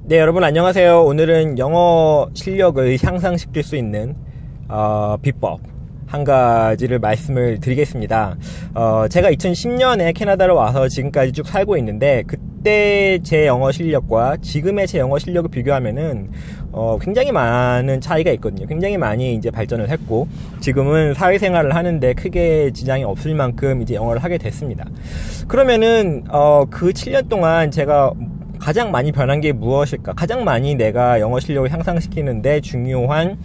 네, 여러분 안녕하세요. 오늘은 영어 실력을 향상시킬 수 있는 비법 한 가지를 말씀을 드리겠습니다. 제가 2010년에 캐나다로 와서 지금까지 쭉 살고 있는데, 그때 제 영어 실력과 지금의 제 영어 실력을 비교하면은 굉장히 많은 차이가 있거든요. 굉장히 많이 이제 발전을 했고, 지금은 사회생활을 하는데 크게 지장이 없을 만큼 이제 영어를 하게 됐습니다. 그러면은 그 7년 동안 제가 가장 많이 변한 게 무엇일까? 가장 많이 내가 영어 실력을 향상시키는데 중요한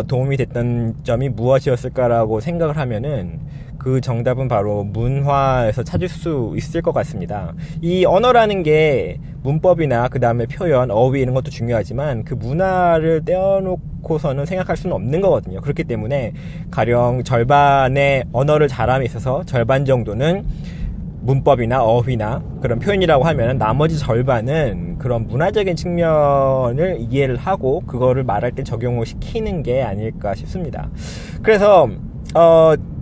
도움이 됐던 점이 무엇이었을까라고 생각을 하면은 그 정답은 바로 문화에서 찾을 수 있을 것 같습니다. 이 언어라는 게 문법이나 그 다음에 표현, 어휘 이런 것도 중요하지만 그 문화를 떼어놓고서는 생각할 수는 없는 거거든요. 그렇기 때문에 가령 절반의 언어를 잘함에 있어서 절반 정도는 문법이나 어휘나 그런 표현이라고 하면 나머지 절반은 그런 문화적인 측면을 이해를 하고 그거를 말할 때 적용을 시키는 게 아닐까 싶습니다. 그래서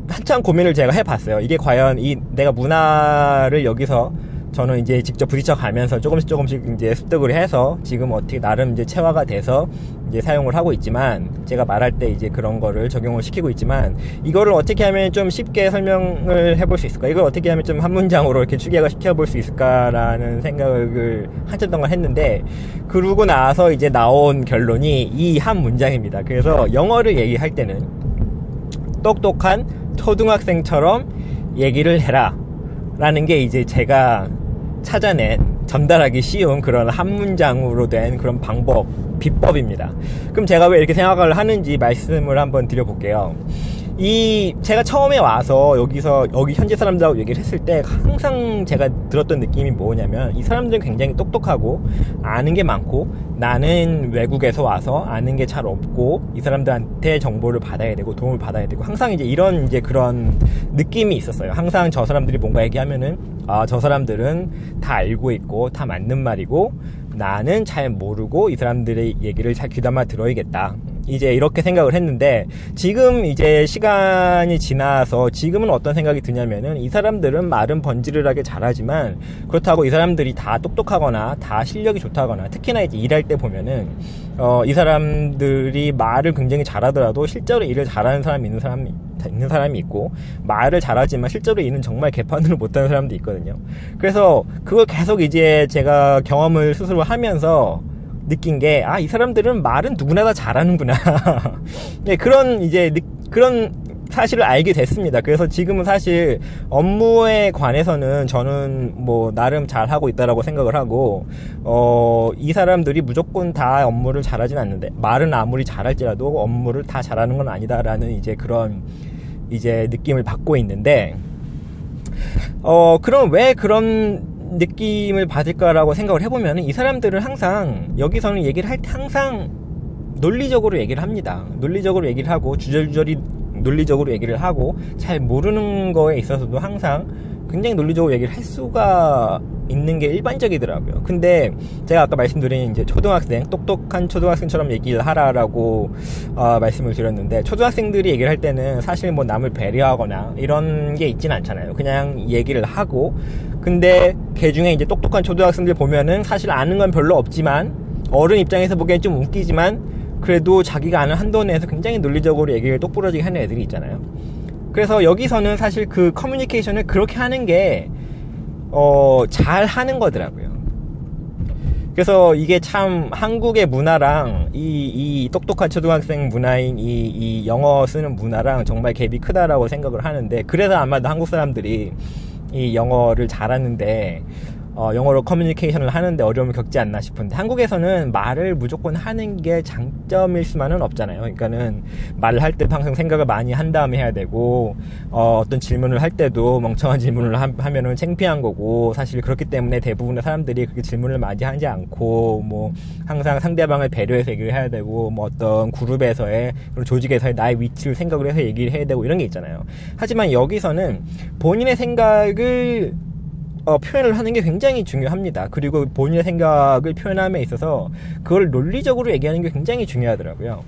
한참 고민을 제가 해봤어요. 이게 과연 내가 문화를 여기서 저는 이제 직접 부딪혀 가면서 조금씩 이제 습득을 해서 지금 어떻게 나름 이제 체화가 돼서 이제 사용을 하고 있지만, 제가 말할 때 이제 그런 거를 적용을 시키고 있지만, 이거를 어떻게 하면 좀 쉽게 설명을 해볼 수 있을까? 이걸 어떻게 하면 좀 한 문장으로 이렇게 추격을 시켜볼 수 있을까라는 생각을 한참 동안 했는데, 그러고 나서 이제 나온 결론이 이 한 문장입니다. 그래서 영어를 얘기할 때는 똑똑한 초등학생처럼 얘기를 해라 라는 게 이제 제가 찾아낸 전달하기 쉬운 그런 한 문장으로 된 그런 방법, 비법입니다. 그럼 제가 왜 이렇게 생각을 하는지 말씀을 한번 드려볼게요. 제가 처음에 와서 여기 현지 사람들하고 얘기를 했을 때 항상 제가 들었던 느낌이 뭐냐면, 이 사람들은 굉장히 똑똑하고 아는 게 많고, 나는 외국에서 와서 아는 게 잘 없고 이 사람들한테 정보를 받아야 되고 도움을 받아야 되고, 항상 이제 이런 이제 그런 느낌이 있었어요. 항상 저 사람들이 뭔가 얘기하면은 저 사람들은 다 알고 있고 다 맞는 말이고 나는 잘 모르고 이 사람들의 얘기를 잘 귀담아 들어야겠다, 이제 이렇게 생각을 했는데, 지금 이제 시간이 지나서 지금은 어떤 생각이 드냐면은, 이 사람들은 말은 번지르르하게 잘하지만 그렇다고 이 사람들이 다 똑똑하거나 다 실력이 좋다거나, 특히나 이제 일할 때 보면은 이 사람들이 말을 굉장히 잘하더라도 실제로 일을 잘하는 사람이 있는 사람이 있고, 말을 잘하지만 실제로 일은 정말 개판으로 못하는 사람도 있거든요. 그래서 그걸 계속 이제 제가 경험을 스스로 하면서 느낀 게, 이 사람들은 말은 누구나 다 잘하는구나. 네, 그런 사실을 알게 됐습니다. 그래서 지금은 사실 업무에 관해서는 저는 뭐 나름 잘하고 있다라고 생각을 하고, 이 사람들이 무조건 다 업무를 잘하진 않는데, 말은 아무리 잘할지라도 업무를 다 잘하는 건 아니다라는 이제 그런 이제 느낌을 받고 있는데, 그럼 왜 그런 느낌을 받을까라고 생각을 해보면, 이 사람들은 항상 여기서는 얘기를 할 때 항상 논리적으로 얘기를 합니다. 논리적으로 얘기를 하고 주저리주저리 논리적으로 얘기를 하고, 잘 모르는 거에 있어서도 항상 굉장히 논리적으로 얘기를 할 수가 있는 게 일반적이더라고요. 근데 제가 아까 말씀드린 이제 똑똑한 초등학생처럼 얘기를 하라라고 말씀을 드렸는데, 초등학생들이 얘기를 할 때는 사실 뭐 남을 배려하거나 이런 게 있진 않잖아요. 그냥 얘기를 하고, 근데 그 중에 이제 똑똑한 초등학생들 보면은 사실 아는 건 별로 없지만, 어른 입장에서 보기엔 좀 웃기지만 그래도 자기가 아는 한도 내에서 굉장히 논리적으로 얘기를 똑부러지게 하는 애들이 있잖아요. 그래서 여기서는 사실 그 커뮤니케이션을 그렇게 하는 게 잘 하는 거더라고요. 그래서 이게 참 한국의 문화랑 이 똑똑한 초등학생 문화인 이 영어 쓰는 문화랑 정말 갭이 크다라고 생각을 하는데, 그래서 아마도 한국 사람들이 이 영어를 잘하는데 영어로 커뮤니케이션을 하는데 어려움을 겪지 않나 싶은데, 한국에서는 말을 무조건 하는 게 장점일 수만은 없잖아요. 그러니까는 말을 할 때도 항상 생각을 많이 한 다음에 해야 되고, 어떤 질문을 할 때도 멍청한 질문을 하면은 창피한 거고, 사실 그렇기 때문에 대부분의 사람들이 그렇게 질문을 많이 하지 않고, 뭐 항상 상대방을 배려해서 얘기를 해야 되고, 뭐 어떤 그룹에서의 그런 조직에서의 나의 위치를 생각을 해서 얘기를 해야 되고, 이런 게 있잖아요. 하지만 여기서는 본인의 생각을 표현을 하는 게 굉장히 중요합니다. 그리고 본인의 생각을 표현함에 있어서 그걸 논리적으로 얘기하는 게 굉장히 중요하더라고요.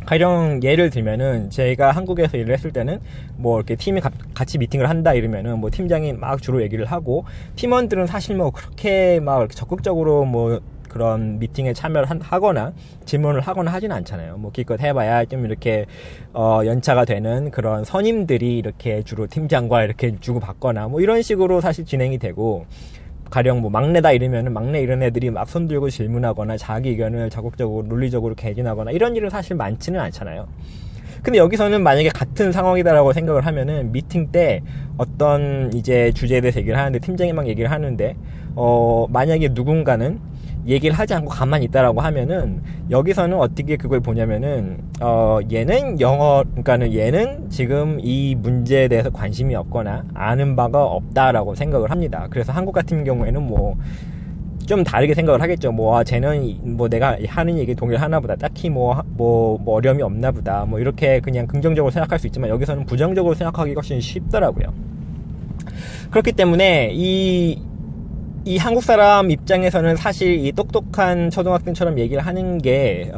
가령 예를 들면은, 제가 한국에서 일을 했을 때는 뭐 이렇게 팀이 같이 미팅을 한다 이러면은 뭐 팀장이 막 주로 얘기를 하고, 팀원들은 사실 뭐 그렇게 막 적극적으로 뭐 그런 미팅에 참여를 하거나 질문을 하거나 하진 않잖아요. 뭐 기껏 해봐야 좀 이렇게 연차가 되는 그런 선임들이 이렇게 주로 팀장과 이렇게 주고받거나 뭐 이런 식으로 사실 진행이 되고, 가령 뭐 막내다 이러면은 막내 이런 애들이 막 손들고 질문하거나 자기 의견을 적극적으로 논리적으로 개진하거나 이런 일은 사실 많지는 않잖아요. 근데 여기서는 만약에 같은 상황이다라고 생각을 하면은 미팅 때 어떤 이제 주제에 대해서 얘기를 하는데 팀장이 막 얘기를 하는데 만약에 누군가는 얘기를 하지 않고 가만히 있다라고 하면은 여기서는 어떻게 그걸 보냐면은 얘는 그러니까는 얘는 지금 이 문제에 대해서 관심이 없거나 아는 바가 없다라고 생각을 합니다. 그래서 한국 같은 경우에는 뭐 좀 다르게 생각을 하겠죠. 쟤는 내가 하는 얘기 동일하나 보다. 딱히 어려움이 없나 보다. 이렇게 그냥 긍정적으로 생각할 수 있지만 여기서는 부정적으로 생각하기가 훨씬 쉽더라고요. 그렇기 때문에 이 한국 사람 입장에서는 사실 이 똑똑한 초등학생처럼 얘기를 하는 게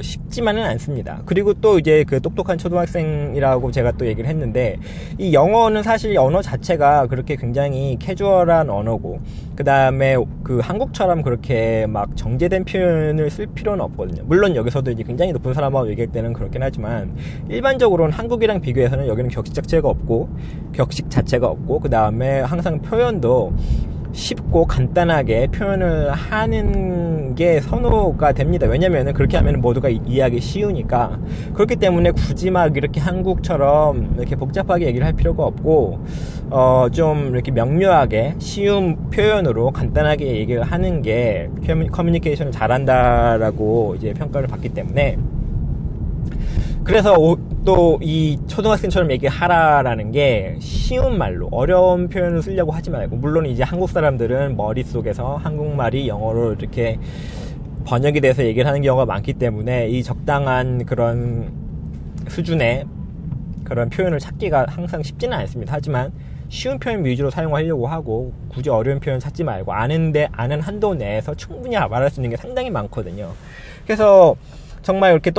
쉽지만은 않습니다. 그리고 또 이제 그 똑똑한 초등학생이라고 제가 또 얘기를 했는데, 이 영어는 사실 언어 자체가 그렇게 굉장히 캐주얼한 언어고, 그 다음에 그 한국처럼 그렇게 막 정제된 표현을 쓸 필요는 없거든요. 물론 여기서도 이제 굉장히 높은 사람하고 얘기할 때는 그렇긴 하지만 일반적으로는 한국이랑 비교해서는 여기는 격식 자체가 없고 그 다음에 항상 표현도 쉽고 간단하게 표현을 하는 게 선호가 됩니다. 왜냐면은 그렇게 하면 모두가 이해하기 쉬우니까. 그렇기 때문에 굳이 막 이렇게 한국처럼 이렇게 복잡하게 얘기를 할 필요가 없고, 좀 이렇게 명료하게 쉬운 표현으로 간단하게 얘기를 하는 게 커뮤니케이션을 잘한다라고 이제 평가를 받기 때문에, 그래서 또 이 초등학생처럼 얘기하라라는 게 쉬운 말로 어려운 표현을 쓰려고 하지 말고, 물론 이제 한국 사람들은 머릿속에서 한국말이 영어로 이렇게 번역이 돼서 얘기를 하는 경우가 많기 때문에 이 적당한 그런 수준의 그런 표현을 찾기가 항상 쉽지는 않습니다. 하지만 쉬운 표현 위주로 사용하려고 하고, 굳이 어려운 표현 찾지 말고 아는 한도 내에서 충분히 말할 수 있는 게 상당히 많거든요. 그래서 정말 이렇게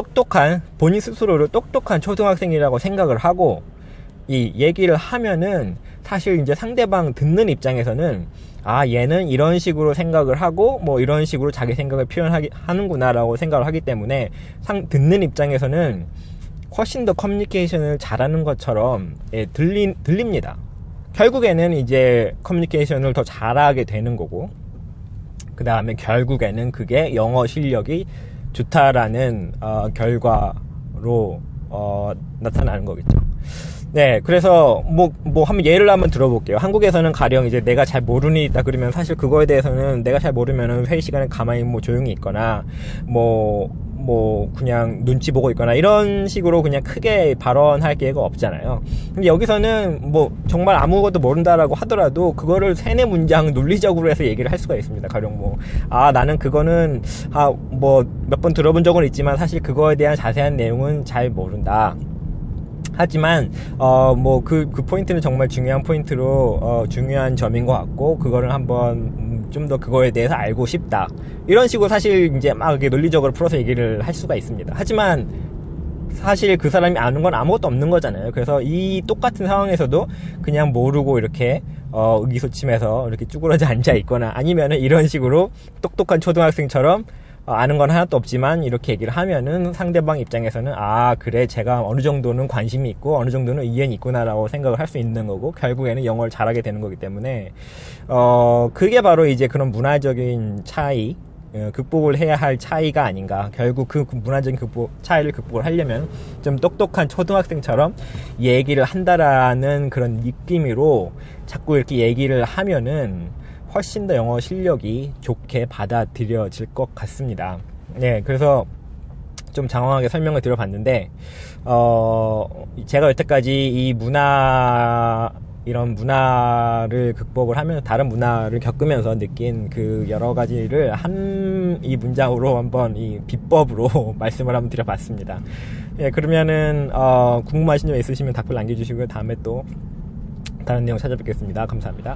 본인 스스로를 똑똑한 초등학생이라고 생각을 하고 이 얘기를 하면은, 사실 이제 상대방 듣는 입장에서는 얘는 이런 식으로 생각을 하고 이런 식으로 자기 생각을 하는구나라고 생각을 하기 때문에 듣는 입장에서는 훨씬 더 커뮤니케이션을 잘하는 것처럼 들립니다. 결국에는 이제 커뮤니케이션을 더 잘하게 되는 거고, 그 다음에 결국에는 그게 영어 실력이 좋다라는 결과로 나타나는 거겠죠. 네, 그래서 한번 예를 한번 들어볼게요. 한국에서는 가령 이제 내가 잘 모르는 일이 있다 그러면 사실 그거에 대해서는 내가 잘 모르면은 회의 시간에 가만히 조용히 있거나 그냥 눈치 보고 있거나 이런 식으로 그냥 크게 발언할 기회가 없잖아요. 근데 여기서는 정말 아무것도 모른다라고 하더라도 그거를 3-4문장 논리적으로 해서 얘기를 할 수가 있습니다. 가령 나는 그거는 몇 번 들어본 적은 있지만 사실 그거에 대한 자세한 내용은 잘 모른다. 하지만 그 포인트는 정말 중요한 포인트로 중요한 점인 것 같고, 그거를 한번 좀 더 그거에 대해서 알고 싶다, 이런 식으로 사실 이제 막 이렇게 논리적으로 풀어서 얘기를 할 수가 있습니다. 하지만 사실 그 사람이 아는 건 아무것도 없는 거잖아요. 그래서 이 똑같은 상황에서도 그냥 모르고 이렇게 의기소침해서 이렇게 쭈그러져 앉아 있거나, 아니면은 이런 식으로 똑똑한 초등학생처럼 아는 건 하나도 없지만 이렇게 얘기를 하면은 상대방 입장에서는 그래, 제가 어느 정도는 관심이 있고 어느 정도는 이해는 있구나라고 생각을 할 수 있는 거고, 결국에는 영어를 잘하게 되는 거기 때문에 그게 바로 이제 그런 문화적인 차이, 극복을 해야 할 차이가 아닌가. 결국 그 문화적인 차이를 극복을 하려면 좀 똑똑한 초등학생처럼 얘기를 한다라는 그런 느낌으로 자꾸 이렇게 얘기를 하면은 훨씬 더 영어 실력이 좋게 받아들여질 것 같습니다. 네, 그래서 좀 장황하게 설명을 드려봤는데, 제가 여태까지 이런 문화를 극복을 하면서 다른 문화를 겪으면서 느낀 그 여러 가지를 이 문장으로 한번 이 비법으로 말씀을 한번 드려봤습니다. 예, 그러면은 궁금하신 점 있으시면 댓글 남겨주시고요. 다음에 또 다른 내용 찾아뵙겠습니다. 감사합니다.